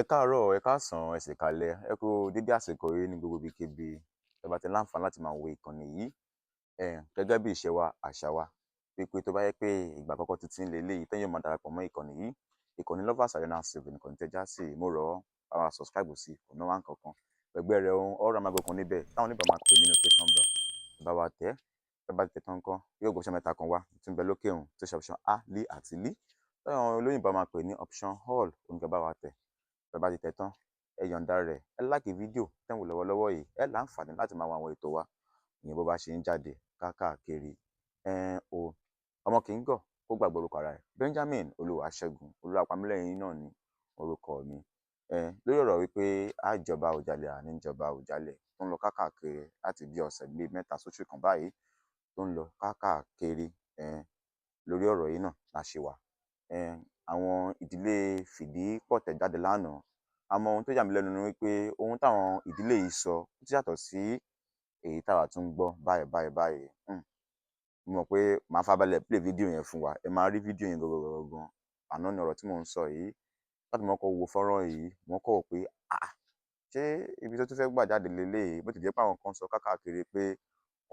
Ẹ káàárọ̀, ẹ káàsán, ẹ sì káalẹ́, ẹ kú dédé àsìkò yìí ní gbogbo ibikíbi ẹ bá ti láǹfààní láti máa wo ìkànnì yìí. Gẹ́gẹ́ bí ìṣe wa, àṣà wa, pé tó bá yẹ pé ìgbà àkọ́kọ́ tuntun lélẹ́yìí tẹ́yin yóò máa darapọ̀ mọ́ ìkànnì yìí, ìkànnì Lovers Arena 7 nìkan tẹ́ já sí, mo rọ̀ ọ́ àwọn subscribe sí, kò ná wá nǹkankan. Ẹgbẹ́ rẹ̀ ọ̀rọ̀ amágbó níbẹ̀ táwọn oníbàá máa pè ní notification bell. Bá wa tẹ̀, ẹ bá ti tẹ̀ tán kan, yóò gbé option mẹ́ta kan wá, tí ń bẹ lókè òun, tó ṣe option A, L àti L. Táwọn olóyìnbó máa pè ní option all, oníkẹ́ bá wa tẹ̀. Ẹ bá ti tẹ̀ tán, ẹ yọ̀ǹda rẹ̀, ẹ like fídíò tẹ́ ń wò lọ́wọ́lọ́wọ́ yìí, ẹ láǹfààní láti máa wo àwọn ètò wa ìyẹn bó bá ṣe ń jáde káàkiri. Ọmọ kì í gọ̀ kó gbàgbé orúkọ ara rẹ̀. Benjamin Olúwaṣẹ́gun Olúwapamílẹ́yìn náà ni orúkọ mi. Lórí ọ̀rọ̀ wípé àjọba òjàlè àníjọba òjàlè tó ń lọ káàkiri láti bí ọ̀sẹ̀ bíi 3 sóṣù kan báyìí tó ń lọ káàkiri lórí ọ̀rọ̀ yìí náà la ṣe wà. Àwọn ìdílé Fìdípọ̀ tẹ̀ jáde lánàá, àmọ́ ohun tó yà mí lẹ́nu ni wípé ohun táwọn ìdílé yìí sọ ó ti yàtọ̀ sí èyí táwa tún ń gbọ́ báyìí. Mo mọ̀ pé màá farabalẹ̀ play fídíò yẹn fún wa, ẹ máa rí fídíò yẹn gangan. Àná ni ọ̀rọ̀ tí mò ń sọ yìí, láti mọ́ kọ́ wo fọ́nrán yìí, wọ́n kọ́ wò pé ṣé ibi tó tún fẹ́ gbà jáde leléyìí, bó ti jẹ́ pé àwọn kan sọ káàkiri pé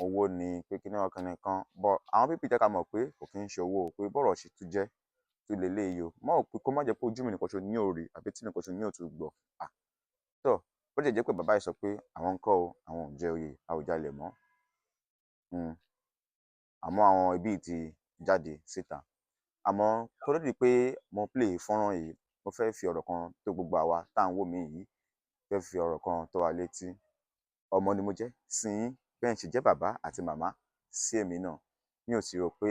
owó ni pé kíní kan, but àwọn pípì jẹ́ ká mọ̀ pé kò kí ń ṣe owó, pé bọ́rọ̀ ṣe tún jẹ́ tún leléyìí o. Mọ́ ò pé kó má jẹ́ pé ojú mi nìkan ṣo ní òrì àbí tí nìkan ṣo ní òtún gbọ́. Tọ́ bó ti jẹ́ pé bàbá yìí sọ pé àwọn ń kọ́ o, àwọn ò jẹ oyè Àwùjalẹ̀ mọ́. Àmọ́ àwọn ẹbí ti jáde síta. Àmọ́ kó tó di pé mo play fọ́nrán yìí, mo fẹ́ fi ọ̀rọ̀ kan tó gbogbo àwa tá à ń wò mí yìí, fẹ́ fi ọ̀rọ̀ kan tó wa létí. Ọmọ ni mo jẹ́ sí yín, bẹ́ẹ̀ ṣe jẹ́ bàbá àti màmá sí èmi náà. Mi ò sì rò pé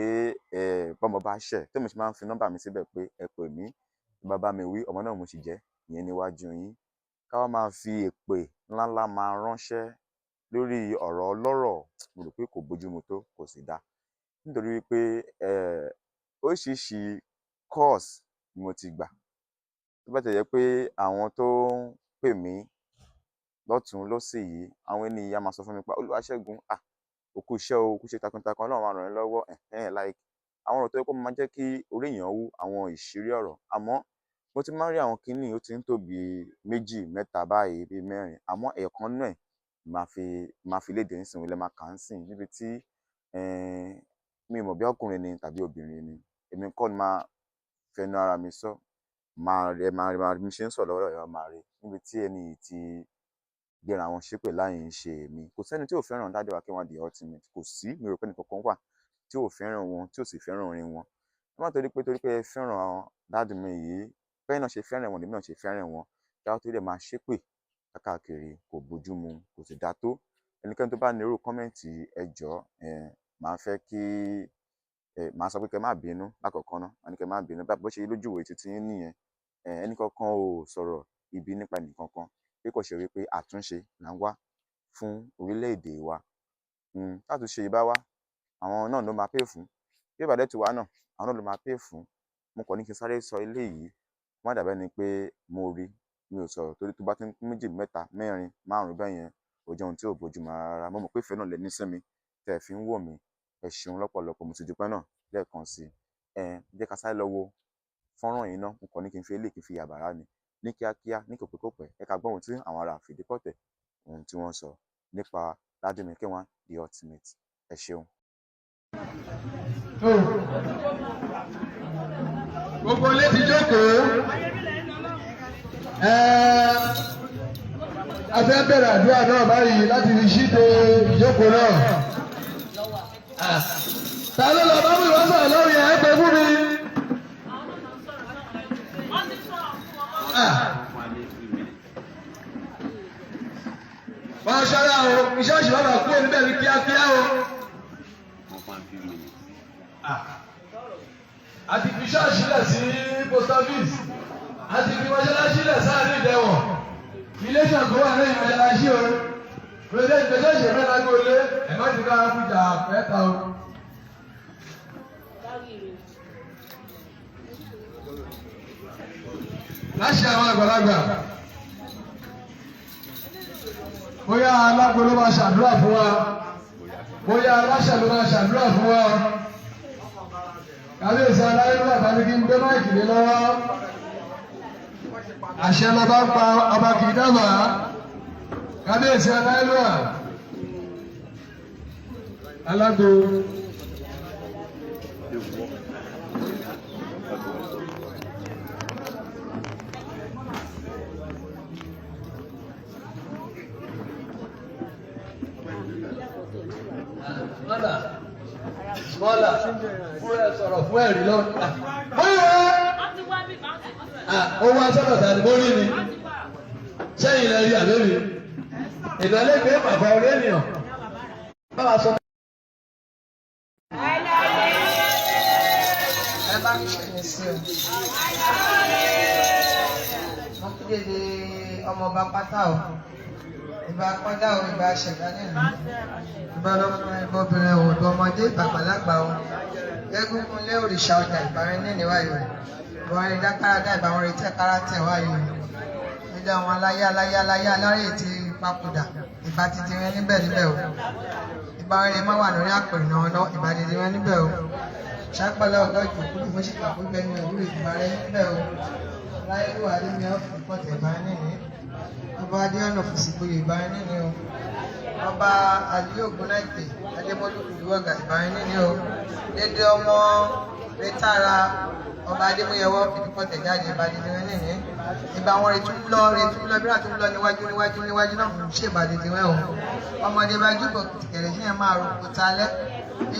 bọ́mọ bá ṣẹ̀, tí mo ṣe máa ń fi nọ́mbà mi síbẹ̀ pé ẹ pè mí, bàbá mi wí, ọmọ náà mo sì jẹ́, ìyẹn níwájú yín. Ká wá máa fi èpè ńláńlá máa ránṣẹ́ lórí ọ̀rọ̀ ọlọ́rọ̀, mo rò pé kò bójúmu tó, kò sì dáa. Nítorí wípé oríṣiríṣi course ni mo ti gbà. Tó bá ti jẹ́ pé àwọn tó ń pè mí lọ́tùn lósì yìí, àwọn ènìyàn á máa sọ fún mi pé Olúwaṣẹ́gun, òkú iṣẹ́ o, òkú iṣẹ́ takuntakun, Ọlọ́run máa ràn ẹ́ lọ́wọ́. Like àwọn ọ̀rọ̀ tó yẹ kó máa jẹ́ kí orí èèyàn wú, àwọn ìṣírí ọ̀rọ̀. Àmọ́ mo ti máa ń rí àwọn kíní ó ti ń tó bí 2, 3 báyìí, bí 4. Àmọ́ ẹ̀ẹ̀kan nínú ẹ̀ máa fi léde nísìnyí, ilẹ̀ máa kà ń sìn níbi tí mi ò mọ̀ bí ọkùnrin ni tàbí obìnrin ni. Èmi kọ́ ni máa fẹnu ara mi sọ. Máa rí mi ṣe ń sọ̀rọ̀ lọ́wọ́ ẹ̀ máa rí níbi tí ẹni yìí ti gbéra wọn ṣépè láì ń ṣe èmi. Kò sẹ́ni tí ò fẹ́ràn Daddy wa K1 The Ultimate. Kò sí, mi rò pé ẹnìkankan wà tí ò fẹ́ràn wọn, tí ò sì fẹ́ràn orin wọn. Ẹ má torí pé ẹ fẹ́ràn Daddy mi yìí, bẹ́ẹ̀ náà ṣe fẹ́ràn wọn, èmi náà ṣe fẹ́ràn wọn. Kí a tó lè máa ṣépè káàkiri, kò bójúmu, kò sì dáa tó. Ẹnikẹ́ni tó bá ní irú kọ́mẹ̀ntì ẹ jọ̀ọ́, màá fẹ́ kí màá sọ pé kẹ́ má bínú lákọ̀ọ́kọ́ ná. Màá ní kẹ́ má bínú. Bó ṣe lójú ìwé titi yín nìyẹn. Ẹnìkankan ò sọ̀rọ̀ ibi nípa ẹnìkankan. Bí kò ṣe wípé àtúnṣe là ń wá fún orílẹ̀-èdè wa. Tátúnṣe yìí bá wá, àwọn náà ló máa pay fún. Bí ó bá dẹ̀ ti wá náà, àwọn náà ló máa pay fún. Mo kàn ní kí n sáré sọ eléyìí, kó má dàbí ẹni pé mo rí, mi ò sọ̀rọ̀ torí tó bá ti ń 2, 3, 4, 5 bẹ́ẹ̀ yẹn, ó jẹ́ ohun tí ò bójúmu rárá. Mo mọ̀ pé ìfẹ́ náà lẹ ní sí mi, tẹ́ ẹ fi ń wò mí. Ẹ ṣeun lọ́pọ̀lọpọ̀, mo sì dúpẹ́ náà lẹ́ẹ̀kan sí i. Jẹ́ ká sáré lọ wo fọ́nrán yìí ná. Mo kàn ní kí n fi eléyìí kí n fi yàbàrá ni. Ní kíákíá, ní kòpẹ́kòpẹ́, ẹ ká gbọ́ ohun tí àwọn ará Fìdípọ̀ tẹ̀, ohun tí wọ́n sọ nípa Daddy mi K1 The Ultimate. Ẹ ṣeun. Gbogbo ilé ti jókòó. A fẹ́ bẹ̀rẹ̀ àdúrà náà báyìí láti fi ṣíde ìjókòó náà. Ta ló lọ bá mi wá sọ̀rọ̀ lórí ẹ̀ pé fún mi? Wọ́n ṣọ́ra o, iṣẹ́ òṣìṣẹ́ bàbá kú oníbẹ̀ ní kíákíá o. A ti fi ṣọ́ọ̀ṣì lẹ̀ sí post office. A ti fi mọ́ṣáláṣí lẹ̀ sáàrin ìdẹ̀wọ̀n. Ilé ìṣàkó wà lẹ́yìn mọ́ṣáláṣí o. Pèsè ìgbésẹ̀ ìṣẹ̀fẹ́ lágbóolé, ẹ̀mọ́ ti ká fújà pẹ́ta o. Láṣẹ àwọn àgbàlagbà. Bóyá alágbó ló máa ṣàdúrà fún wa. Bóyá aláṣẹ ló máa ṣàdúrà fún wa. Kábíyèsí aláyélúwà tàbí kí n gbé máìkì lé lọ́wọ́. Àṣẹ lọ́ba ń pa ọba kì í dábàá. Kábíyèsí aláyélúwà. Alágbó. Smaller, fún ẹ sọ̀rọ̀ fún ẹ̀rí lọ. Ó wá sọ̀rọ̀ tàbí mórí ni. Sẹ́yìn lẹ rí àbẹ́mi. Ìdálẹ́gbẹ̀ẹ́ bàbá orí ènìyàn. Báwa sọ. Ẹ bá mi ṣẹlẹ̀ sí o. Wọ́n kí dédé ọmọọba pátá o. Ìbá kọjá o, ìbá ṣẹ̀dá nínú. Ìbá lọ́kùnrin ìbọ̀bìnrin ẹ̀wọ̀n tó ọmọdé ìbàgbàlagbà o. Egungun lé òrìṣà ọjà ìbárin ní ìníwáyò rẹ̀. Ìbárin rí dákàrádá ìbáwọn retí ẹ̀kára tẹ̀ wáyò rẹ̀. Nígbà àwọn aláyé alárè ti papòdà. Ìbá titi rẹ níbẹ̀ o. Ìbárin rẹ̀ má wà lórí àpèrè náà ìbá titi rẹ níbẹ̀ o. Ṣàpàlà ọ̀gá ìjòkúrò fún ṣìkàkú gbẹ̀mí òwúrò ìbárin níbẹ̀ o. Láyélúwà Adémi ọ̀fìn pọ̀tẹ̀ ìbárin nìní. Ọba Adéọ̀nà Fòsìgbòyè ìbárin nìní o. Ọba Àlíyé Ògúnnáìkè Adémọ́lú Kùdúwọ̀gà ìbárin nìní o. Dédé ọmọ Rétàrà ọba Adémúyẹwọ́ fìdípọ̀tẹ̀ jáde ìbàdìdì rẹ nìní. Ìbá wọn retún lọ bí wàá tún lọ níwájú náà ṣe ìbàdìdì rẹ o. Ọmọdé bá jùbọ̀ kẹ̀rẹ̀ sí ẹ̀ máa ro òkúta alẹ́.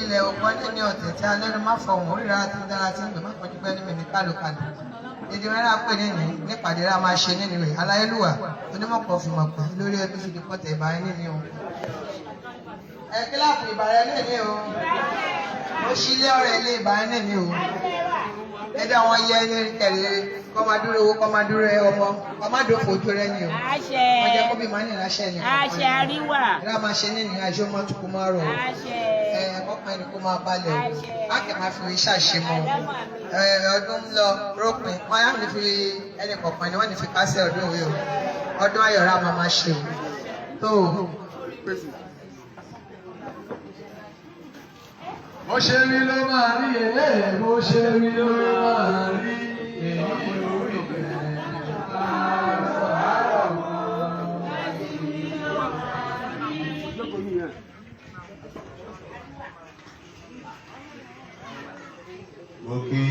Ilẹ̀ ògbọ́n ní ọ̀tẹ̀ tí alẹ́nu má fọ̀hún oríra tí ń dára tí ń gbé má kọjú pẹ́ níbi ní kálukàlù. Ìdí mẹ́rin pè nínú nípàdé rà máa ṣe nínú rẹ̀ aláyélúwà onímọ̀pọ̀ fìmọ̀pọ̀ lórí ẹbí fìdípọ̀tẹ̀ ìbára nínú o. Ẹ kíláàpù ìbára nínú o. Ó ṣílé ọ̀rẹ́ ilé ìbára nínú o. Ẹbí àwọn yẹ ní kẹ̀lé kọ́ máa dúró owó kọ́ máa dúró ọmọ kọ́ máa dòfò ojú rẹ ni o. Àṣẹ. Wọ́n jẹ́ kó bí màá nìyà ṣẹ́ ni. Àṣẹ àríwá. Rà máa ṣe nínú àṣẹ ọmọ tó kó máa rọ̀ o. Àṣẹ. Ọkàn ẹni kó máa balẹ̀ o. Àṣẹ. Á kẹ̀ máa fi iṣẹ́ àṣemọ́ o. Ọdún ń lọ rópin wọ́n yá ní fi ẹnì kọ̀ọ̀kan ni wọ́n ní fi kásẹ̀ ọdún òwe o. Ọdún ayọ̀rá máa ṣe o. Tó o. Bó ṣe rí ló máa rí èé, bó ṣe rí ló máa rí èyí lórí rẹ̀. Mo kí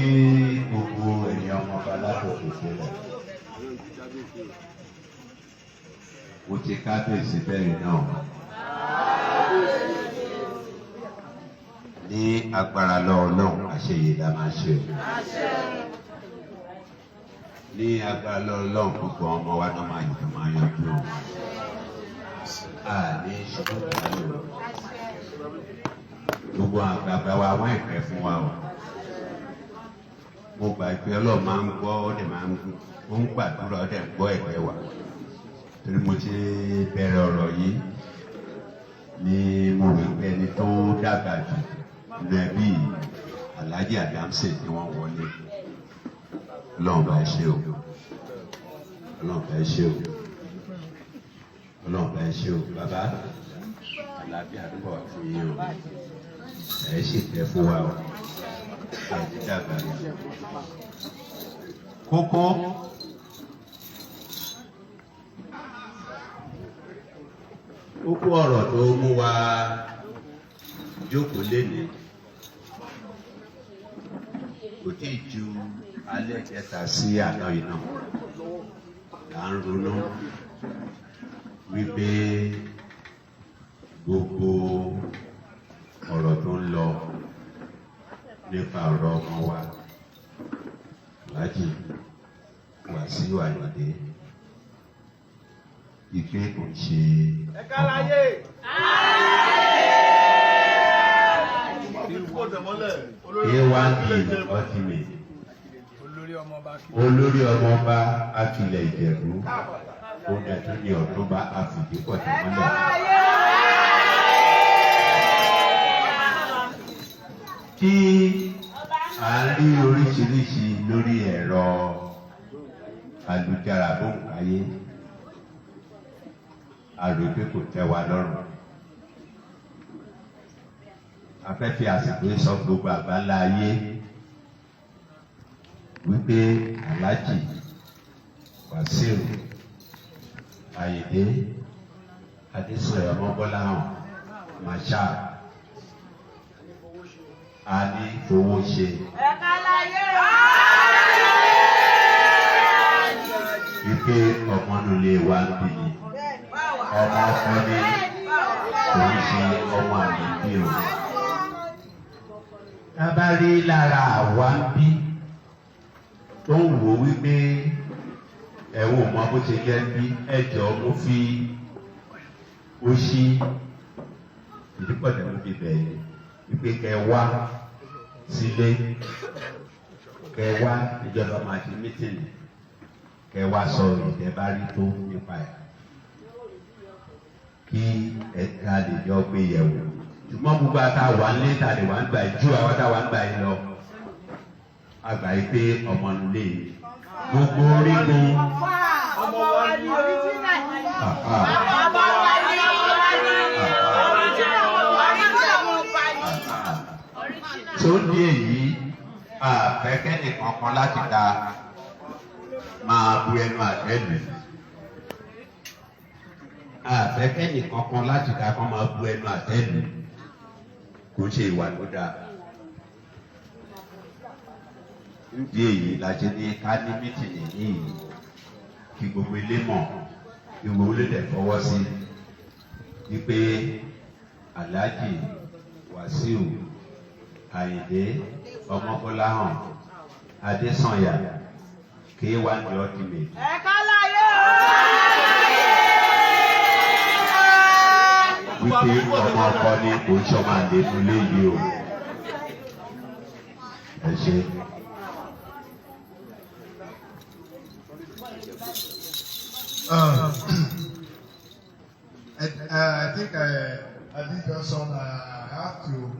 gbogbo ènìyàn ọmọba látòkè sílẹ̀. Mo ti kábíyèsí bẹ́ẹ̀ náà. Ní agbára lọ́wọ́ náà, àṣeyè la máa ṣe o. Ní agbára lọ́wọ́ náà, gbogbo ọmọ wa náà máa yanjú o. Ní ṣubú kálò. Gbogbo àgbààgbà wa wọ́n ìpẹ́ fún wa o. Mo gbà pé Ọlọ́run máa ń gbọ́ ó dẹ̀ máa ń gbàdúrà ó dẹ̀ ń gbọ́ ẹ̀bẹ̀ wa. Torí mo ti bẹ̀rẹ̀ ọ̀rọ̀ yìí ni mo rí pé ẹni tó dàgbà jù lẹ́bí Alhaji Adamson ni wọ́n wọlé. Ọlọ́run bá ẹ ṣé o. Ọlọ́run bá ẹ ṣé o. Ọlọ́run bá ẹ ṣé o. Bàbá àlàáfíà àdúgbò fún yín o. Ẹ sì tẹ́ fún wa o. Ẹ ti dàgbà rẹ̀. Kókó ọ̀rọ̀ tó mú wa jókòó lénìí kò tí ì ju alẹ́ kẹta sí àná yìí náà là ń ronú wípé gbogbo ọ̀rọ̀ tó ń lọ nípa ọ̀rọ̀ ọmọ wa Alhaji Wasiu Ayinde ìpè kò ṣe olórí ọmọọba akilẹ̀ Ìjẹ̀bú ó dẹ̀tú ní Ọ̀túnba Àfìdípọ̀tẹ̀mọ́lẹ̀. Tí a ń rí oríṣiríṣi lórí ẹ̀rọ àlùjára bóńkáyé àròpé kò tẹ́ wa lọ́rùn. A fẹ́ fi àsìkò sọ gbogbo àgbáńlá ayé wípé Alhaji Wasiu Ayinde Adésọyà Ọmọbọ́láhàn Marshal a ní fowó ṣe. Wípé ọmọ nílé wa ń bì ní ọmọ ọkọ ní kò ń ṣe ọmọ àlejò o. Tábàárí lára àwa ń bí tó ń wò wípé ẹ̀wọ̀n mọ bó ṣe jẹ́ bí ẹ̀jọ̀ mo fi ó ṣí ìdípọ̀tẹ̀ mo fi bẹ̀rẹ̀ wípé kẹ wá sílé kẹ wá ìjọba máa ṣe mítìnì kẹ wá sọ ìjẹba rí tó nípa ẹ̀ kí ẹ̀ka lè jọ gbé yẹ̀wò ṣùgbọ́n gbogbo àtàwà ńlé tàlè wà ń gbà ju àwọn àtàwà ń gbà yìí lọ àgbà yìí pé ọmọ nílé gbogbo orígun tó ní èyí àfẹ́kẹ́ nìkan kan láti ta máa bu ẹnu àtẹ́lù àfẹ́kẹ́ nìkan kan láti ta kan máa bu ẹnu àtẹ́lù kò ṣe ìwà tó dáa. Nídìí èyí la ṣe ní ká ní mítìnì yìí kí gbogbo ilé mọ̀ kí gbogbo ilé tẹ̀ fọwọ́ sí wípé Alhaji Wasiu Ayinde Ọmọbọ́láhàn Adésànyà K1 the ultimate. Wípé ọmọ ọkọ ní kò ń ṣọmọ àlékún léyìí o. Ẹ ṣe. I think at this junction I have to.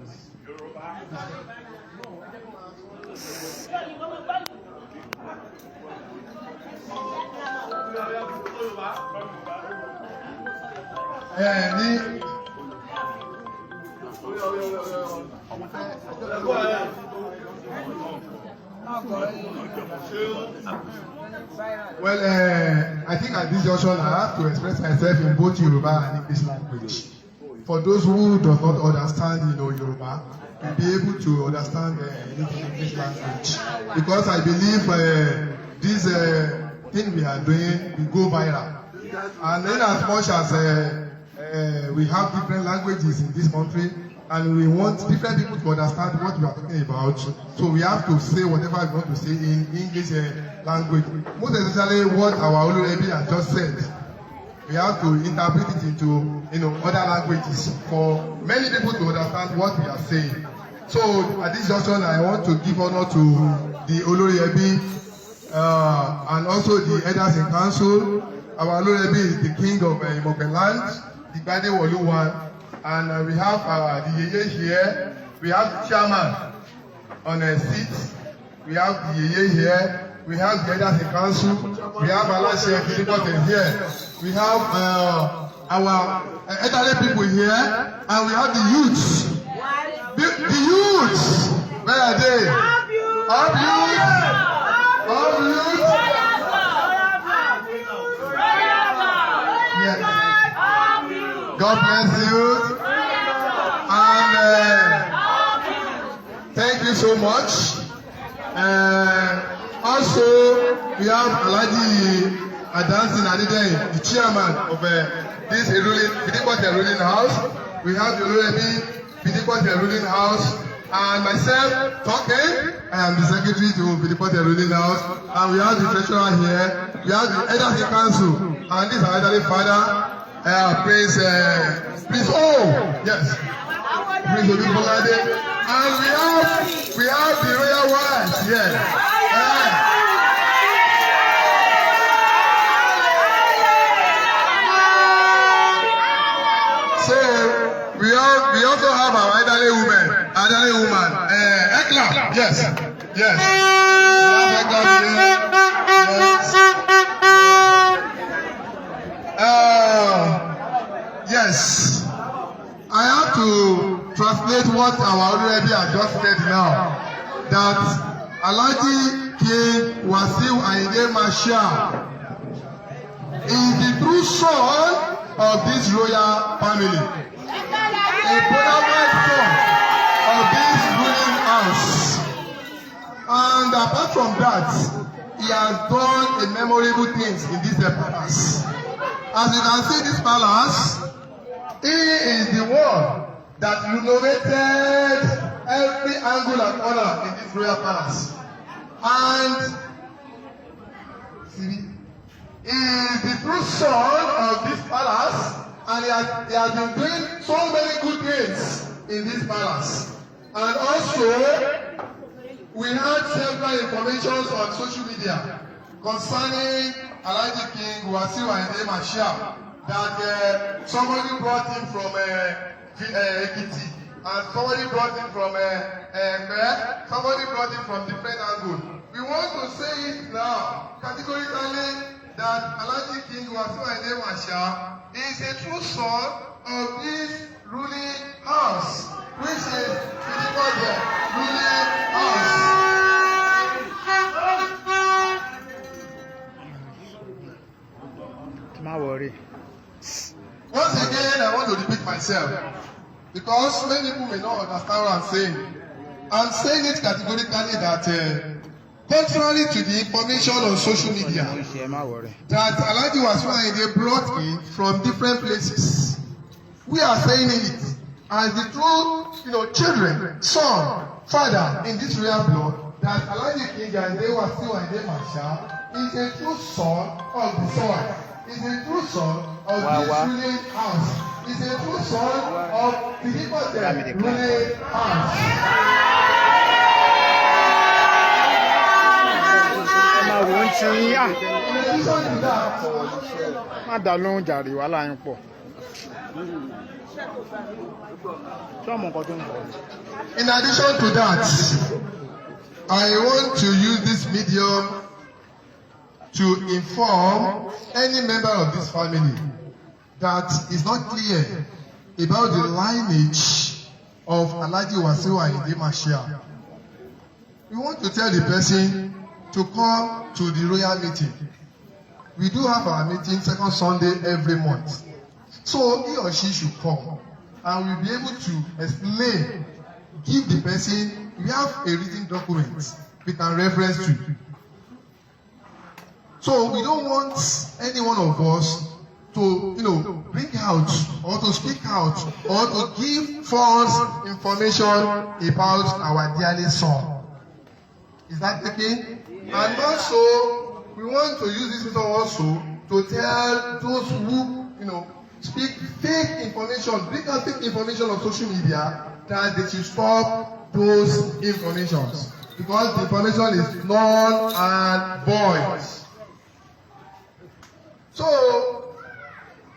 Well, I think at this junction I have to express myself in both Yoruba and English language. For those who do not understand, Yoruba, to be able to understand English language, because I believe this thing we are doing will go viral. And in as much as we have different languages in this country, and we want different people to understand what we are talking about, so we have to say whatever we want to say in English language. Most especially what our Olurebi has just said, we have to interpret it into other languages for many people to understand what we are saying. So at this junction, I want to give honor to the Olurebi and also the elders in council. Our Olurebi is the king of Imobeland, the Gbade Woluwan, and we have the Yeye here. We have the chairman on a seat. We have the Yeye here. We have the elders in council. We have Alashe Kiribote here. We have our elderly people here, and we have the youths. The youths, where are they? Up youth. Yes. God bless you. And thank you so much. Also, we have Alhaji Adansin Adedeyin, the chairman of this ruling Bidikpote ruling house. We have the Olurebi Bidikpote ruling house. and myself talking. I am the secretary to Philippa Ruling House, and we have the treasurer here. We have the elders in council, and this is our elderly father, Prince yes, Prince Olubolade, and we have the royal wives here. So we also have our elderly woman, Ekla, yes. We have Ekla here. Yes. I have to translate what our already had just said now. That Alhaji King Wasiu Ayinde Marshal is the true son of this royal family, a bona son of this ruling house. And apart from that, he has done a memorable things in this palace. As you can see, this palace, he is the one that renovated every angle and corner in this royal palace. And he is the true son of this palace, and he has been doing so many good things in this palace. And also, we had several information on social media concerning Alhaji King Wasiu Ayinde Marshal, that somebody brought him from Ekiti, and somebody brought him from somebody brought him from different angles. We want to say it now categorically that Alhaji King Wasiu Ayinde Marshal is a true son of this ruling house, which is the ruling house. Don't worry. Once again, I want to repeat myself, because many people may not understand what I'm saying. I'm saying it categorically that contrary to the information on social media that Alhaji Wasiu Ayinde brought in from different places, we are saying it as the true, children, son, father in this royal blood, that Alhaji King Wasiu Ayinde Marshal is a true son of the soil. Is a true son of this ruling house. Is a true son of Philippa ruling house. Má dá lóhùn jàre, wàhálà yín pọ̀. In addition to that, I want to use this medium to inform any member of this family that is not clear about the lineage of Alhaji Wasiu Ayinde Marshal. We want to tell the person to come to the royal meeting. We do have our meeting second Sunday every month. So he or she should come, and we'll be able to explain, give the person, we have a written document we can reference to. So we don't want any one of us to, bring out or to speak out or to give false information about our dearly son. Is that okay? And also, we want to use this video also to tell those who, speak fake information, bring out fake information on social media, that they should stop those informations, because the information is null and void. So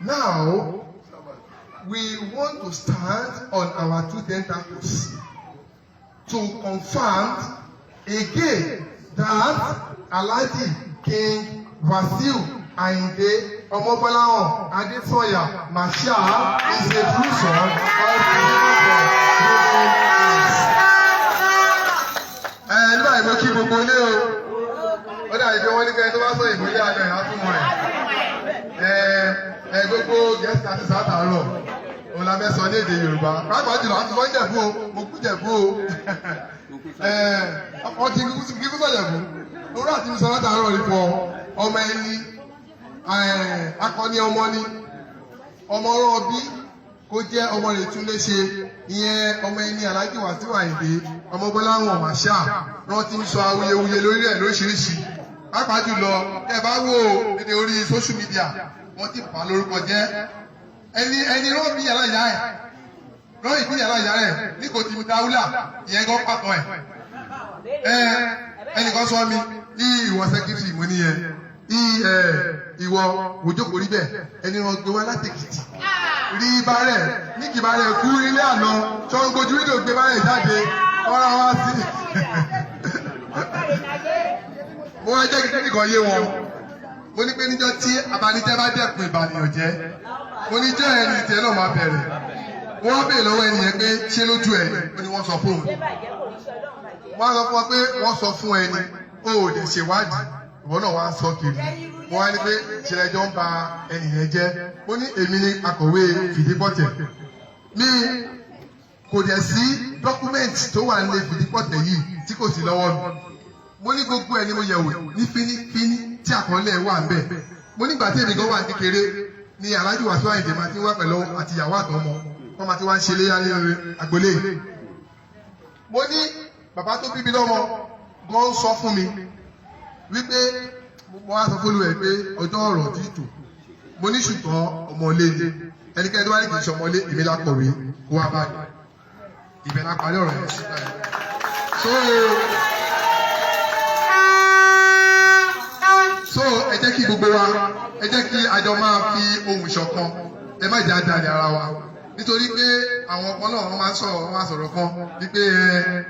now we want to stand on our two tentacles to confirm again that Alhaji King Wasiu Ayinde Omobolahan Adesanya Marshal is a true son of the nígbà ìbò kí gbogbo ilé o, ó dà ìjọ wọn ní kẹ́ni tó bá sọ ìbò ilé àjọ ìhàtúmọ̀ ẹ̀ gbogbo gẹ̀ẹ́sì àti sàtàrọ̀ òun la fẹ́ sọ ní èdè Yorùbá pàápàá jùlọ àti sọ Ìjẹ̀bú o, mo kú Jẹ̀bú o, ọkọ̀ ti kíkú sọ Jẹ̀bú lórí àti sọ látàrọ̀ rí fọ ọmọ ẹni akọni ọmọ ni ọmọ ọrọ̀ bí kó jẹ́ ọmọ rẹ̀ tún lè ṣe ìyẹn ọmọ ẹni Alhaji Wasiu Ayinde ọmọ Gbọ́láhàn Màṣá wọ́n ti ń sọ awuyewuye lórí ẹ̀ lóríṣiríṣi pàápàá jùlọ ẹ bá wò lédè orí social media wọ́n ti bà lórúkọ jẹ́ ẹni rán bí yàrá ìyá ẹ̀ rán ìbí yàrá ìyá ẹ̀ ní kò tí mo dáwúlà ìyẹn gan pàtó ẹ̀ ẹnìkan sọ mi ní ìwọ sẹ́kítì mo níyẹn ìwọ òjòkó rí bẹ́ẹ̀ ẹni rán gbé wá láti Èkìtì rí bárẹ̀ ní kì bárẹ̀ kú ilé àná tó ń gbójú fídíò gbé bárẹ̀ jáde ọ̀rọ̀ wá sí. mo wá jẹ́ kí nìkan yé wọn mo ní pé níjọ́ tí abanijẹ́ bá dẹ́kun ìbànìyàn jẹ́ mo ní jẹ́ ẹni tiẹ̀ náà máa bẹ̀rẹ̀ wọ́n wá bèèrè lọ́wọ́ ẹnìyẹn pé ṣé lójú ẹ̀ ó ní wọ́n sọ fún òun wọ́n á sọ fún wọn pé wọ́n sọ fún ẹni ó ò lè ṣèwádìí ìwọ náà wá ń sọ kiri wọ́n wá ní pé ṣẹlẹ̀jọ́ ń ba ẹnìyẹn jẹ́ ó ní èmi ni akọ̀wé Fìdípọ̀tẹ̀ mi kò dẹ̀ sí dọ́kúmẹ́ǹtì tó wà nílé Fìdípọ̀tẹ̀ yìí tí kò sí lọ́wọ́ mi mo ní gbogbo ẹ̀ ni mo yẹ̀wò ní fínífíní tí àkọọ́lẹ̀ wà ń bẹ̀ mo nígbà tí èmi gan wà ní kékeré ni Alhaji Wasiu Ayinde máa ti wá pẹ̀lú àtìyàwó àtọmọ wọ́n máa ti wá ń ṣe léyà ní agbolé yìí mo ní bàbá tó bí mi lọ́mọ gan sọ fún mi wípé mo wá sọ fún olú ẹ̀ pé ọjọ́ ọ̀rọ̀ tí tò mo ní ṣùgbọ́n ọmọlé ni ẹnikẹ́ni tó wá ní kì í ṣe ọmọlé èmi lápọ̀wé kó wá báyìí ibẹ̀ la parí ọ̀rọ̀ yẹn síta yẹn. so ẹ jẹ́ kí gbogbo wa ẹ jẹ́ kí àjọ máa fi ohùn ṣọ̀kan ẹ má jẹ́ àdàlẹ̀ ara wa nítorí pé àwọn ọmọ náà wọ́n máa sọ̀rọ̀ kan wípé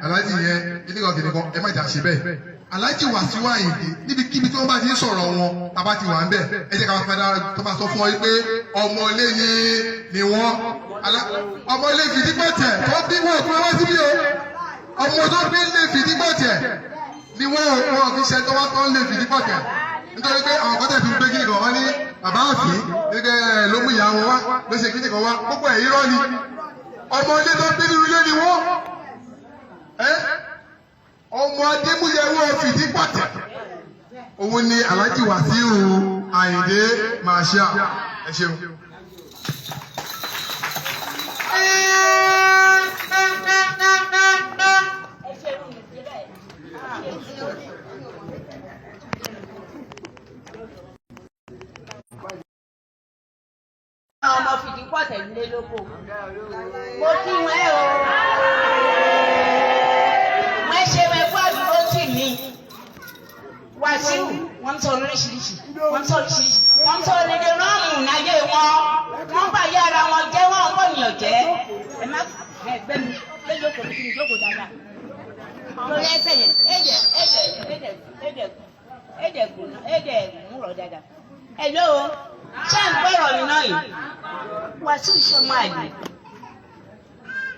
aláàjì yẹn kìnìkan ẹ má jà ṣe bẹ́ẹ̀ Alhaji Wasiu Ayinde níbikíbi tí wọ́n bá ti ń sọ̀rọ̀ wọn bàbá ti wà ń bẹ̀ ẹ jẹ́ ká máa fẹ́ra tó máa sọ fún ọ wípé ọmọlé ni wọ́n ọmọlé Fìdípọ̀tẹ̀ tó bí wọn ò pé wọ́n síbí o ọmọ tó bí lé Fìdípọ̀tẹ̀ ni wọ́n fi ṣe tó wá tó ń lé Fìdípọ̀tẹ̀ nítorí pé àwọn kọ́tẹ̀ fi ń gbé kíni kan wọ́n ní bàbá àfin nígbà ló mú ìyá wọn wá ló ṣe kíni kan wá gbogbo ẹ̀ irọ́ ni ọmọlé tó bí nínú ilé ni wọ́n ọmọ Adémúyẹwò Fìdípọ̀tẹ̀ òun ni Alhaji Wasiu Ayinde Màṣá ẹ ṣeun. ọmọ Fìdípọ̀tẹ̀ nílé lóko mo kí wọn o wọ́n ṣe wẹ́fọ́ àdúgbò tì mí Wasiu wọ́n sọ oríṣiríṣi wọ́n sọ oríṣiríṣi wọ́n sọ lédè rọ́ọ̀mù náyé wọ́n bá yá ara wọn jẹ́ wọ́n kò níyàn jẹ́ ẹ má gbẹ́ mi lé lóko mi kí ni jókòó dáadáa lórí ẹsẹ̀ yẹn ẹ̀ẹ́dẹ̀ múrọ̀ dáadáa ẹ̀ lóo ṣé ń gbọ́rọ̀ mi náà yìí Wasiu sọmọ àlè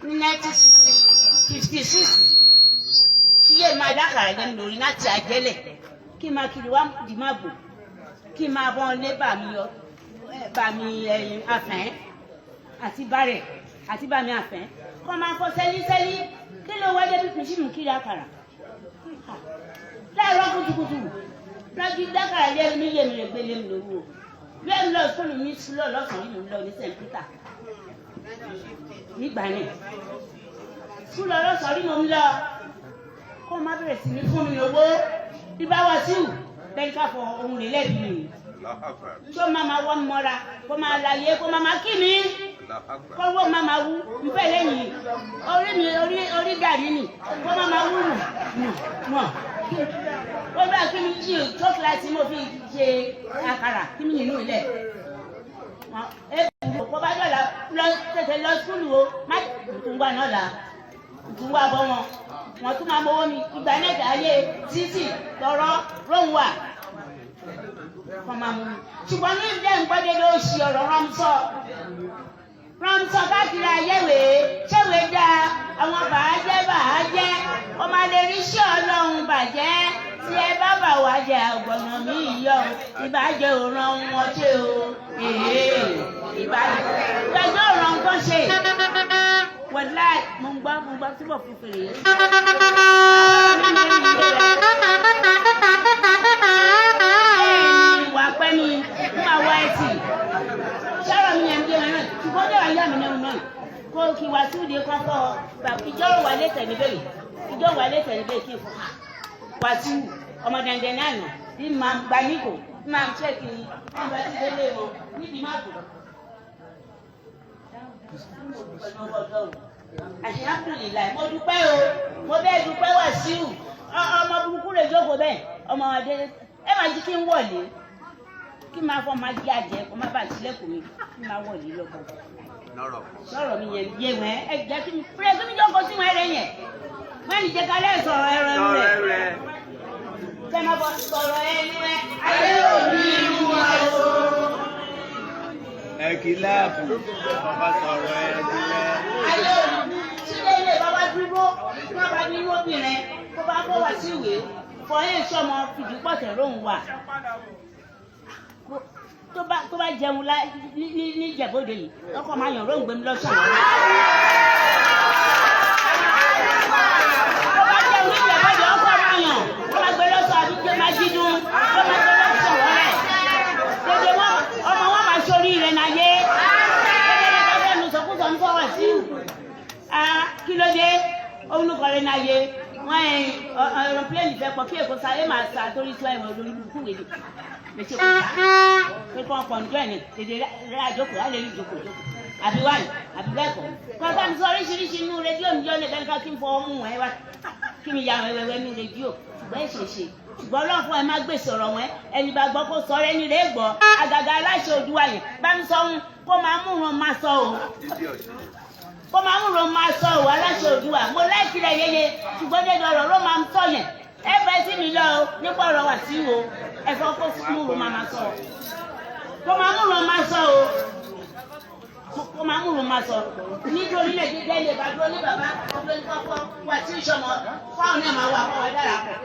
ní 1956 ṣíyẹ máa dákàrà jẹ́ lórí láti àjẹlẹ̀ kí n máa kiri wá dì má bò kí n máa bọ́ lé bàmí àfẹ́ àti bàrẹ̀ àti bàmí àfẹ́ kọ́ máa fọ sẹ́lísẹ́lí kí ló wá débi kùn sí mi kiri àkàrà láìrọ́ kùtùkùtù lọ́jú dákàrà jẹ́ mi yé mi lè gbélé mi lówó bẹ́ẹ̀ lọ sọ́nù mi sílọ̀ lọ́sàn-án yìí lọ ní St. Peter nígbà yẹn sílọ̀ lọ́sàn-án yìí mo ń lọ kó má bẹ̀rẹ̀ sí ní fún mi owó bí bá Wasiu bẹ́ẹ̀ ká fọ ohun rẹ̀ lẹ́bi mi tó máa ma wọ́n mọ́ra kó máa láyé kó máa ma kí mi kó wọ́n máa ma wú nfẹ́ lẹ́yìn orí gàrí nì kó máa ma wú nù ó bá kí mi jí chocolate mo fi ṣe àkàrà kí mi nínú ilẹ̀ kó bá dọ̀la lọ tètè lọ sùkúlù o má tún wà náà la tún wà bọ́ wọn tún máa mọ́wọ́ mi ìgbà náà ayé títì tọrọ róhùn wà kọ́ máa mú mi ṣùgbọ́n ní ìdẹ́ ìgbọ́dé ló ṣì ọ̀rọ̀ rọ́mùsọ̀ káàkiri ayéwé ṣéwé dá àwọn bàájẹ́ ọmọ alẹ́rí sí Ọlọ́run bàjẹ́ tí ẹ bá bà wá jẹ àgbọ̀nà mi yọ ìbàjẹ́ òran wọn ṣe o ìbàjẹ́ gbẹjọ́ òran kan ṣe wẹ̀lá mo ń gbọ́ túbọ̀ fún fèrè yẹn. Ìwà pẹ́ ni fún àwa ẹtì sọ̀rọ̀ mi yẹn ń gbé wọn náà ṣùgbọ́n dẹ̀ wá yá mi lẹ́nu náà kó kí Wasiu dé kọ́kọ́ ìjọ wà lẹ́tẹ̀ níbẹ̀ ìjọ wà lẹ́tẹ̀ níbẹ̀ kí n fún ha Wàsíù ọmọ dandan náà nù bí màá gba nígò bí màá ṣẹ́ẹ̀kì ní ọba tí délé wọn níbi má bò. Alhamdulillah mo dúpẹ́ o mo bẹ́ẹ̀ dúpẹ́ Wàsíù ọmọ burúkú rẹ̀ jókòó bẹ́ẹ̀ ọmọ adé ẹ máa jí kí n wọlé kí n máa fọ́ máa jí àjẹ́ kó má bàa sílẹ̀kùn mi kí n máa wọlé lọ́kàn. Lọ́rọ̀ mi yẹn yé wọn ẹ jẹ́ kí mi fúrẹ́ kí mi jókòó sí wọn ẹ̀rẹ̀ yẹn wọ́n ní jẹ́ kálẹ̀ sọ̀rọ̀ ẹ̀rọ rẹ̀ tẹ́ máa bọ̀ sọ̀rọ̀ ẹni rẹ̀ ayé òbí irú wa o. Ẹ kì í láàbù bàbá sọ̀rọ̀ ẹni rẹ̀. Ayé òbí sílé ilé bàbá dúró wọ́n bá ní obìnrin tó bá kó wá sí ìwé fọ ẹ̀ sọmọ fìdí pọ̀tẹ̀ lóhùn wà tó bá jẹun ní ìjẹ̀bọ́dẹ yìí lọ́kọ̀ máa yàn lóhùn gbẹmí lọ́sàn-án. tó bá jẹun ní ìjẹ̀bọ́dẹ ọkọ̀ máa yàn ó máa gbé lọ́sàn-án àbí gbé máa dídùn ó máa gbé lọ́sàn-án rẹ̀. Dédé wọn ọmọ wọn máa sórí rẹ̀ náyé. Dédé bá fẹ́ lu sọkúsọ ń fọwọ́ sí i. Kí ló dé? Olùkọ́ rẹ̀ náyé. Wọ́n aeroplane fẹ́ pọ̀ kí èkó sáré máa sa torí tó ẹ̀wọ̀n olórí burúkú wèlé. Mèsì kò sá. Pé kí wọ́n pọ̀ níjọ́ ẹ̀ ní dédé rẹ̀ àjókòó á lè rí ìjókòó àbí wáyé àbí bẹ́ẹ̀ kọ́. Kọ́ńtà mi sọ oríṣiríṣi inú rédíò mi jọ́ lè fẹ́ ká kí n fọ ọmú ẹ wá kí mi ya wẹ́wẹ́ inú rédíò ṣùgbọ́n ìṣèṣe ṣùgbọ́n Ọlọ́run fún ẹ má gbèsè ọ̀rọ̀ wọn ẹni bá gbọ́ kó sọ ẹni rẹ̀ gbọ́ àgàgà aláṣẹ Oòduà yẹn bá mi sọ ohun kó máa mú wọn máa sọ o kó máa mú wọn máa sọ o aláṣẹ Oòduà mo láìkí rẹ̀ yeye ṣùgbọ́n dédé ọ̀rọ̀ ló máa ń sọ yẹn ẹ bẹ sí mi lọ o nípa ọ̀rọ̀ Wàsíù o ẹ fọ́ kó mú wọn máa sọ o kó máa mú wọn máa sọ o kó máa mú wọn máa sọ nítorí lè dídé lè bá dúró ní bàbá dúró ní kọ́kọ́ Wàsíù ìṣọmọ fáwọn náà máa wà kọ́ wa dára pọ̀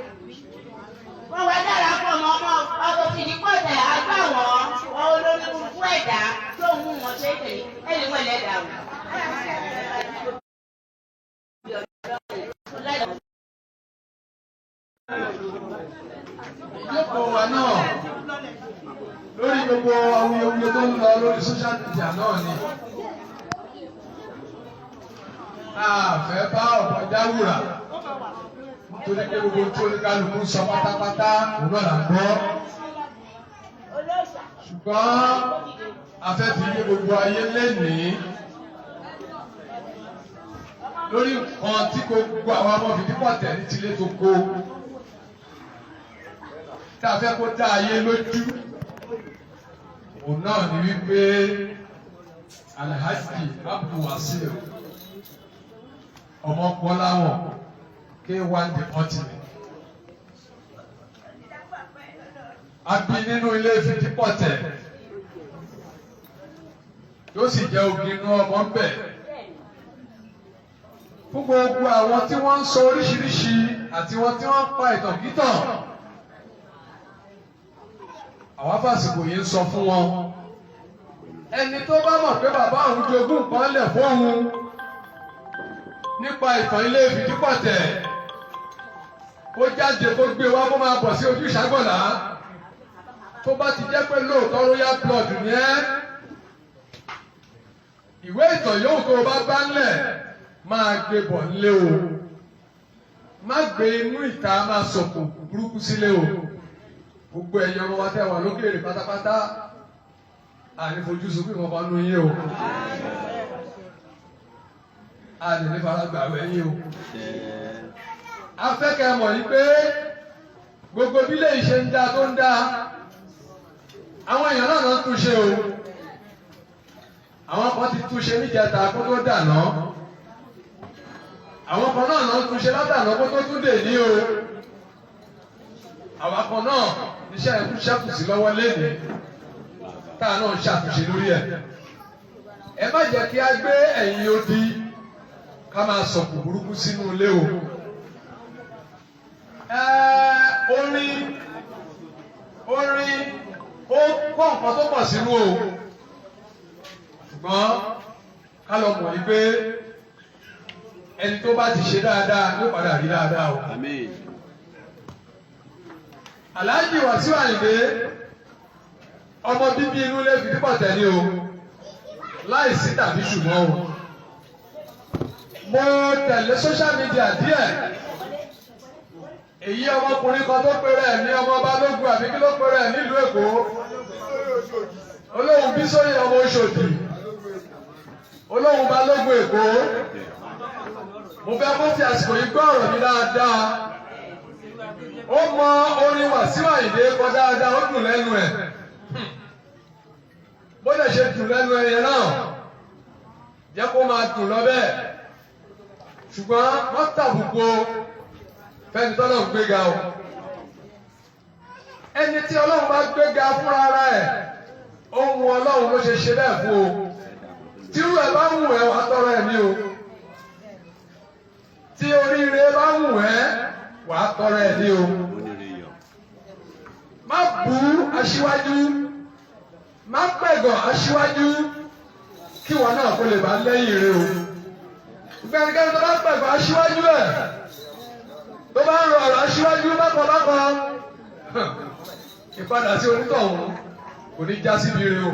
wọ́n wá dára pọ̀ mọ́ ọmọ ọkọ̀ fìdí pọ̀tẹ̀ àgbà wọ́n olórí burúkú ẹ̀dá tó ń mú wọn ṣe é tẹ̀lé ẹ̀lì wọn lẹ́dà o. Ìjókòó wa náà lórí gbogbo awuyewuye tó ń lọ lórí social media náà ni a fẹ́ bá ọ̀pọ̀ jáwùrà nítorí pé gbogbo tí oníkálukú sọ pátápátá òun náà là ń gbọ́ ṣùgbọ́n afẹ́fì yé gbogbo ayé lénìí lórí nǹkan tí gbogbo àwọn ọmọ fìdí pọ̀tẹ́ ní tilé tó kó tá a fẹ́ kó dá ayé lójú òun náà ni wípé Alhaji Abdul Wasiu ọmọ Gbọ́láhàn K1 the ultimate. A bí nínú ilé fìdí pọ̀tẹ́ yóò sì jẹ́ ògì inú ọmọ ń bẹ̀. Fún gbogbo àwọn tí wọ́n ń sọ oríṣiríṣi àti wọn tí wọ́n ń pa ìtàn kítàn. Àwọn afásìkò yìí ń sọ fún wọn. Ẹni tó bá mọ̀ pé bàbá òun jogún nǹkan lẹ̀ fóun nípa ìtàn ilé fìdí pọ̀tẹ́ kó jáde kó gbé wá kó máa bọ̀ sí ojú ìṣàgbọ̀nà tó bá ti jẹ́ pé lóòótọ́ royal blood ní ẹ́ ìwé ìtàn yóò tó o bá gbá ńlẹ̀ máa gbé bọ̀ nílé o má gbé inú ìta máa sọ̀kò burúkú sílé o gbogbo ẹ̀yin ọmọ wa tẹ́ wà lókèèrè pátápátá àní fojú sunkún ìwọ̀n kan nú yín o àní ní faragbà wẹ̀yìn o afẹ́kẹ́ mọ̀ yí pé gbogbo bílẹ̀ ìṣe ń dá tó ń dá àwọn èèyàn náà ń túnṣe o àwọn kan ti túnṣe níjẹta kó tó dànà àwọn kan náà ń túnṣe látànà kó tó tún dè ní o àwọn kan náà iṣẹ́ ẹ̀kú ṣẹ́kù sí lọ́wọ́ lẹ́nu táà náà ń ṣàtúnṣe lórí ẹ̀ ẹ má jẹ́ kí a gbé ẹ̀yìn odi ká máa sọ̀kù burúkú sínú ilé o. Orin ó kó nǹkan tó pọ̀ sínú o ṣùgbọ́n ká lọ mọ̀ ní pé ẹni tó bá ti ṣe dáadáa yóò padà rí dáadáa o. Alhaji Wasiu Ayinde ọmọ bíbí inú ilé fìdí pọ̀tẹ́ ni o láìsí tàbí ṣùgbọ́n o mo tẹ̀lé social media díẹ̀ èyí ọmọkùnrin kan tó pèrè ẹ̀ ní ọmọ Balógun àbí kí ló pèrè ẹ̀ nílùú Èkó Olóhùn Bísóyè ọmọ Òṣòdì Olóhùn Balógun Èkó mo fẹ́ kó fi àsìkò yìí gbọ́ ọ̀rọ̀ mi dáadáa ó mọ orin Wàsíù Àyìndé kọ dáadáa ó dùn lẹ́nu ẹ̀ bó lè ṣe dùn lẹ́nu ẹ̀ yẹn náà jẹ́ kó máa dùn lọ bẹ́ẹ̀ ṣùgbọ́n wọ́n tàbùkù fẹ́ni tọ́lọ́ ń gbéga o ẹni tí Ọlọ́run bá gbéga fúnra ara ẹ̀ ohun Ọlọ́run ló ṣe bẹ́ẹ̀ fún o tírú ẹ̀ bá wù ẹ́ wàá tọrọ ẹ̀ ní o tí oríire bá wù ẹ́ wàá tọrọ ẹ̀ ní o má bú aṣíwájú má pẹ̀gàn aṣíwájú kí wọn náà kó lè bá lẹ́yìn rẹ o gbẹ̀ngàn tó bá pẹ̀gàn aṣíwájú ẹ̀ tó bá ń rọ ọ̀rọ̀ aṣíwájú bákan ìpadà sí onítọ̀hún kò ní já síbi rẹ o.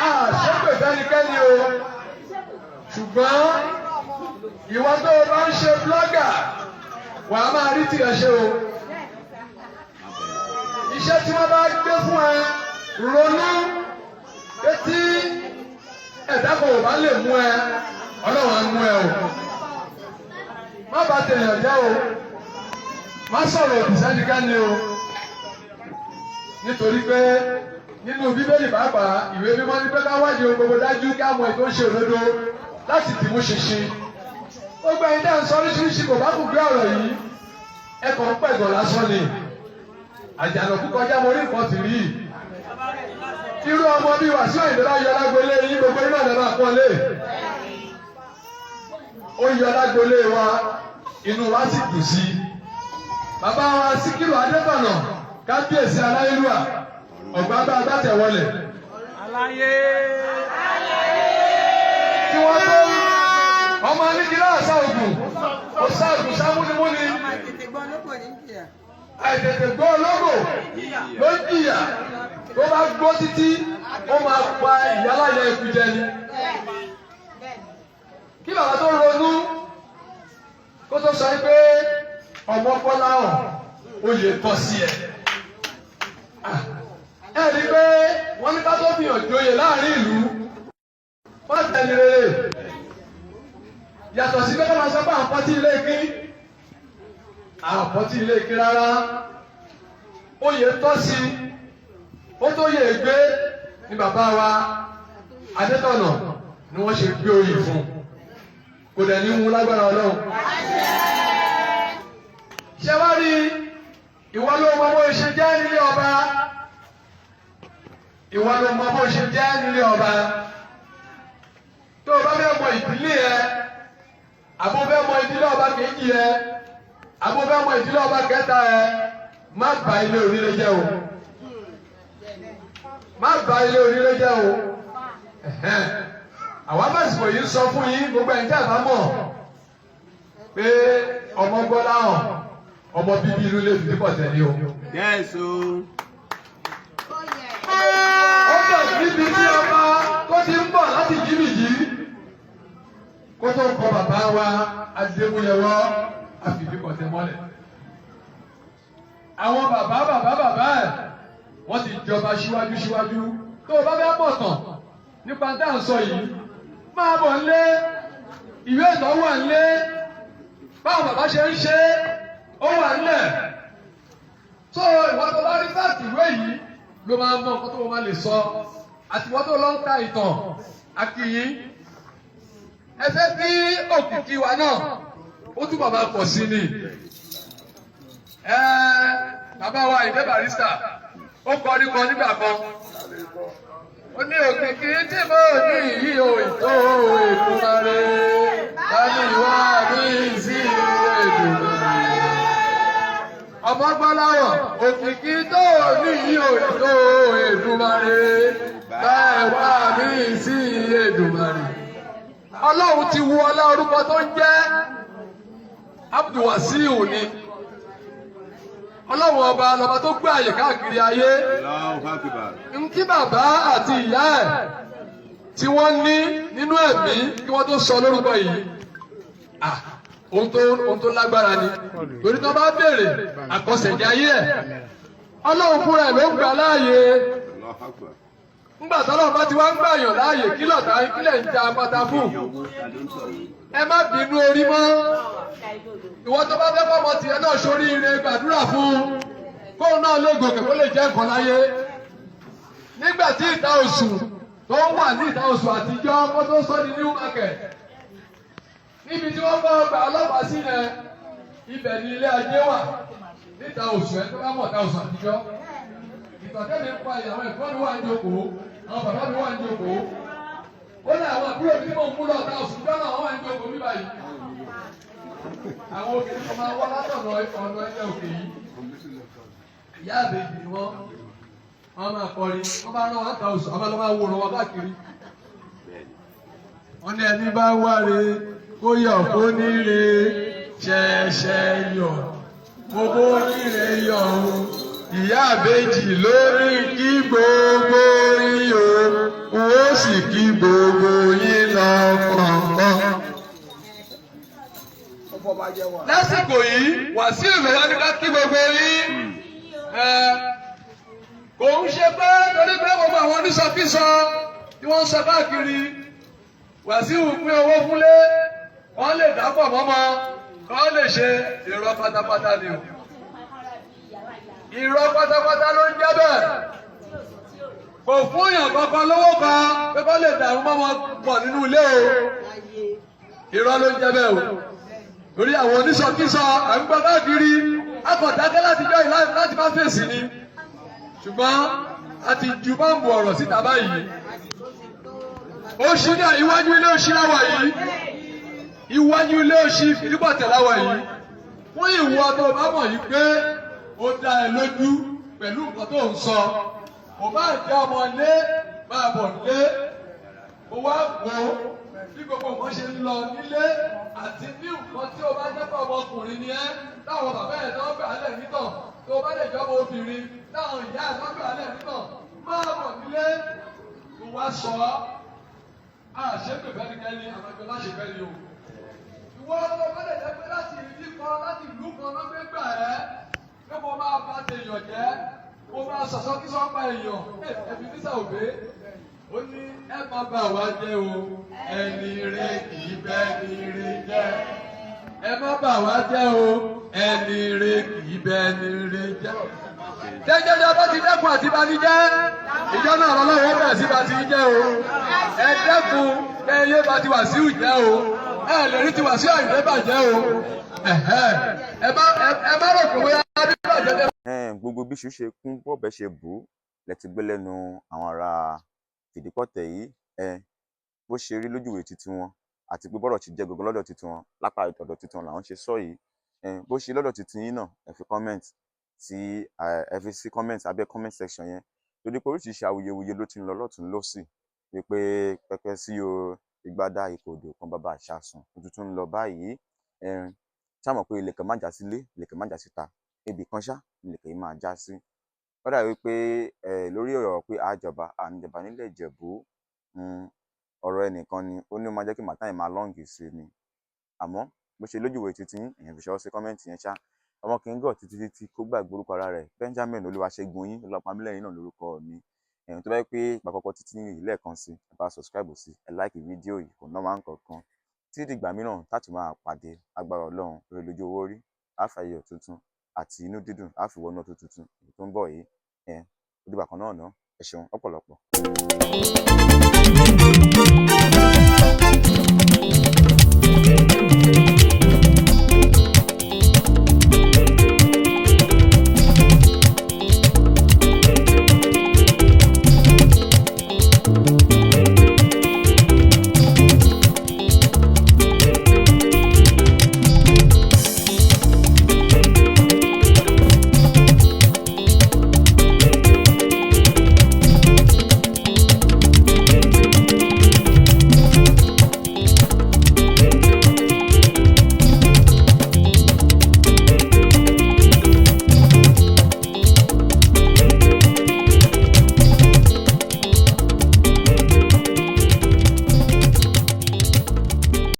Àṣepè fẹ́nikẹ́ni o ṣùgbọ́n ìwọ tó o bá ń ṣe blọ́gà wà á máa rí tìrẹ ṣe o. Iṣẹ́ tí wọ́n bá gbé fún ẹ ronú pé tí ẹ̀dá kan ò bá lè mú ẹ Ọlọ́run á mú ẹ o. Má bà tèèyàn jẹ́ o má sọ̀rọ̀ òdì sẹ́nikẹ́ni o nítorí pé nínú Bíbélì pàápàá ìwé mímọ́ ní pé ká wádìí ohun gbogbo dájú ká mọ ètò ń ṣe òdodo láti dìmú ṣinṣin gbogbo ẹ̀yin dá ń sọ oríṣiríṣi kò bá kù gbé ọ̀rọ̀ yìí ẹ kàn ń pẹ̀gàn lásán ni àjànàkú kọjá mo rí nǹkan tì rí irú ọmọ bíi Wàsíù Àyìndé bá yọ lágbolé yín gbogbo iná lè máa pọ́n lé ó yọ lágbolé wa inú wa sì dùn sí bàbá wa Síkírù Adétọ̀nà kábíyèsí aláyélúwà ọ̀gbágbá agbátẹ̀wọlé tí wọ́n tó ọmọ onídìrí àṣà ògùn ọ̀ṣà ògùn sámúnimúni àìtètè gbọ́ ológo ló ń jìyà tó bá gbó títí ó máa pa ìyálàyà ikú jẹ ni kí bàbá tó ronú kó tó sọ pé ọmọ Bọ́lá hàn oyè tọ́ sí ẹ ẹ rí i pé wọ́n ní ká tó fi hàn joyè láàrin ìlú wọ́n tẹ̀lé rere yàtọ̀ sí pé ká máa sọ pé àpótí ilé kí àpótí ilé kí rárá oyè tọ́ sí ó tó yè gbé ní bàbá wa Adétọ̀nà ni wọ́n ṣe gbé oyè fún kò dẹ̀ ní mú lágbára Ọlọ́run ṣé wá rí ìwọ ló mọ bó ṣe jẹ́ nílé ọba ìwọ ló mọ bó ṣe jẹ́ nílé ọba tó o bá fẹ́ mọ ìdílé ẹ àbó fẹ́ mọ ìdílé ọba kejì ẹ àbó fẹ́ mọ ìdílé ọba kẹta ẹ má bà ilé onílé jẹ́ o má bà ilé onílé jẹ́ o àwọn abẹ́sìkò yìí sọ fún yín gbogbo ẹ̀ ń tẹ́ àbá mọ̀ pé ọmọ Bọ́lá hàn ọmọ bíbí inú ilé fi pọ̀ tẹ̀lé o. Jésù. ó bẹ̀ níbi tí ọba tó ti ń bọ̀ láti jìbìjì kó tó ń kọ bàbá wa Adémúyẹwọ́ àfìdíkọ̀tẹ̀ mọ́lẹ̀. àwọn bàbá ẹ̀ wọ́n ti jọba síwájú tó o bá fẹ́ mọ̀ tán nípa tá à ń sọ yìí máa bọ̀ nílé ìwé ìtàn wà nílé báwọn bàbá ṣe ń ṣe ó wà nílẹ̀ tó ìwọ́n tó bá rí fáàtì ìwé yìí ló máa ń mọ nǹkan tó máa lè sọ àti ìwọ́n tó lọ ń ka ìtàn akíyí ẹ fẹ́ bí òkìkí wa náà ó túbọ̀ máa pọ̀ sí ni bàbá wa Àyìndé Barrister ó kọrin kan nígbà kan ó ní òkìkí tí mo ní yìí ò tó Èdùmàrè tani ìwà mi sí Èdùmàrè ọmọ Gbọ́láhàn òkìkí tó ní yìí ò tó Èdùmàrè tani ìwà mi sí Èdùmàrè Ọlọ́run ti wu ọlá orúkọ tó ń jẹ́ Abdulwasiu ni Ọlọ́run ọba lọba tó gbé àyè káàkiri ayé nkí bàbá àti ìyá ẹ̀ tí wọ́n ní nínú ẹ̀mí kí wọ́n tó sọ lórúkọ yìí ohun tó lágbára ni torí tó bá béèrè àkọsẹ̀jáyé ẹ̀ ọlọ́run fúnra ẹ̀ ló ń gbà láàyè ńgbà tọ́lọ́run bá ti wá ń gbàyàn láàyè kí lọ̀tá ìpínlẹ̀ ń ja pátá fún ẹ má bínú orí mọ́ ìwọ tó bá fẹ́ fọmọ tiẹ̀ náà ṣoríire gbàdúrà fún kóun náà lè gòkè kó lè jẹ́ nǹkan láyé nígbà tí ìta oṣù tó wà ní ìta oṣù àtijọ́ kó tó sọ ní new market níbi tí wọ́n bá ọgbà ọlọ́pàá sílẹ̀ ibẹ̀ ní ilé ajé wà níta oṣù ẹ̀ tó bá mọ̀ ta oṣù àtijọ́ ìtọ́jẹ́ mi ń pa ìyàwó ẹ̀fọ́ mi wà ń jókòó àwọn bàbá mi wà ń jókòó ó ní àwọn àbúrò mi tí mò ń mú lọ ta oṣù jọ́nà wọ́n wà ń jókòó mi báyìí àwọn obìnrin kan máa wá látọ̀nà ọ̀nà ẹgbẹ́ òkè yìí ìyá àbèjì ni wọ́n máa kọrin wọ́n bá rán wọn ta oṣù àwọn ọlọ́mọ àwòrán wọn káàkiri wọ́n ní ẹni bá wáre kó yọ̀ kó níre ṣẹ̀ṣẹ̀ yọ̀ gbogbo níre yọ̀ o ìyá àbèjì lórí kí gbogbo yín o ó sì kí gbogbo yín lọ kọ̀ọ̀kan. lásìkò yìí Wàsíù lọ́wọ́ ní ká kí gbogbo yín kò ń ṣe pé torí pé gbogbo àwọn oníṣọkíṣọ tí wọ́n ń sọ káàkiri Wàsíù pín owó fúnlé wọ́n lè dápọ̀ mọ́mọ́ wọ́n lè ṣe irọ́ pátápátá ni o irọ́ pátápátá ló ń jẹ́ bẹ́ẹ̀ kò fún èèyàn kankan lówó kan pé kó lè dàrú mọ́mọ́ pọ̀ nínú ilé o irọ́ ló ń jẹ́ bẹ́ẹ̀ o torí àwọn oníṣọkíṣọ àgbẹ̀ káàkiri akọ̀dákẹ́ láti jọ ìlà láti má fèsì ni ṣùgbọ́n a ti ju bọ́ǹbù ọ̀rọ̀ síta báyìí ó ṣí ní iwájú ilé òṣì láwà yìí iwájú ilé òṣì fìdíbọ̀tẹ̀ láwà yìí fún ìwọ tó bá mọ̀ yìí pé ó dá ẹ lójú pẹ̀lú nǹkan tó ń sọ kò bá jẹ́ ọmọ ilé máa bọ̀ nílé kó wá wò ó bí gbogbo nǹkan ṣe ń lọ nílé àti bí nǹkan tí o bá jẹ́ pé ọmọkùnrin ni ẹ́ táwọn bàbá ẹ̀ tó ń gbà á lẹ̀ nítàn tó o bá lè jọ́ ọmọ obìnrin táwọn ìyá ẹ̀ tó ń gbà á lẹ̀ nítàn máa bọ̀ nílé kó wá sọ ọ́ àṣepè fẹ́nikẹ́ni àwọn ẹgbẹ́ láṣẹ fẹ́ ni o. ìwọ ọmọ bá lè jẹ́ pé láti ìdí kan láti ìlú kan ló gbé gbà ẹ́ pé mo máa bá tèèyàn jẹ́ mo máa sọ̀sọ́ kí sọ́pà èèyàn ẹ̀fí nísà òbé ó ní ẹ má bà wá jẹ́ o ẹni rẹ kì í bẹ́ ni rí jẹ́ ẹ má bà wá jẹ́ o ẹni rẹ kì í bẹ́ ni rí jẹ́. jẹ́jẹ́jẹ́ bá ti dẹ́kun àti bá ní jẹ́ ìjọ náà lọ́wọ́ bẹ̀rẹ̀ sí bá ti jẹ́ o ẹ dẹ́kun kẹ́yẹ́ bá ti Wàsíù jẹ́ o ẹ lè rí ti Wàsíù Àyìndé bàjẹ́ o ẹ má rò pé bóyá bí bàjẹ́ dẹ́. gbogbo bí iṣu ṣe kún bọ́ọ̀bẹ ṣe bù ú lẹ ti gbé lẹ́nu àwọn ará Fìdípọ̀tẹ̀ yìí bó ṣe rí lójúwèé títí wọn àti pé bọ́rọ̀ ti jẹ́ gbogbo lọ́dọ̀ títí wọn lápá ìtọ̀dọ̀ títí wọn làwọn ṣe sọ yìí bó ṣe lọ́dọ̀ títí yín náà ẹ fi comment sí comment abẹ́ comment section yẹn torí pé oríṣiríṣi awuyewuye ló ti ń lọ lọ́tún lọ́sì wípé pẹ́pẹ́ sí o ìgbádá ìkòdò kan bàbá àṣàsùn tuntun ń lọ báyìí ṣàmọ̀ pé ilẹ̀kẹ̀ má já sílé ilẹ̀kẹ̀ má já síta ibì kan ṣá ilẹ̀kẹ̀ yìí máa já sí ó dàbí pé lórí ọ̀rọ̀ pé àjọba àníjọba nílẹ̀ Ìjẹ̀bú ọ̀rọ̀ ẹnìkan ni ó ní ó máa jẹ́ kí màtáì máa lọ́ǹgì sí ni àmọ́ bó ṣe lójúwèé títí èèyàn fi ṣọwọ́ sí kọ́mẹ́ǹtì yẹn ṣá ọmọ kì í gọ̀ títí kó gbàgbé orúkọ ara rẹ̀ Benjamin Olúwaṣẹ́gun yín Ọlápamílẹ́yìn náà lórúkọ mi tó bá yẹ pé ìpàkọ́kọ́ títí yìí lẹ́ẹ̀kan sí ẹ bá subscribe sí ẹ like fídíò yìí kò náà máa ń kankan títí dìgbà mìíràn táàtì máa pàdé agbára Ọlọ́run orí lójú owó rí àfàyè tuntun àti inú dídùn àfiwọ́nà tó tuntun èyí tó ń bọ̀ yìí ó dìgbà kan náà ná ẹ ṣeun ọ̀pọ̀lọpọ̀.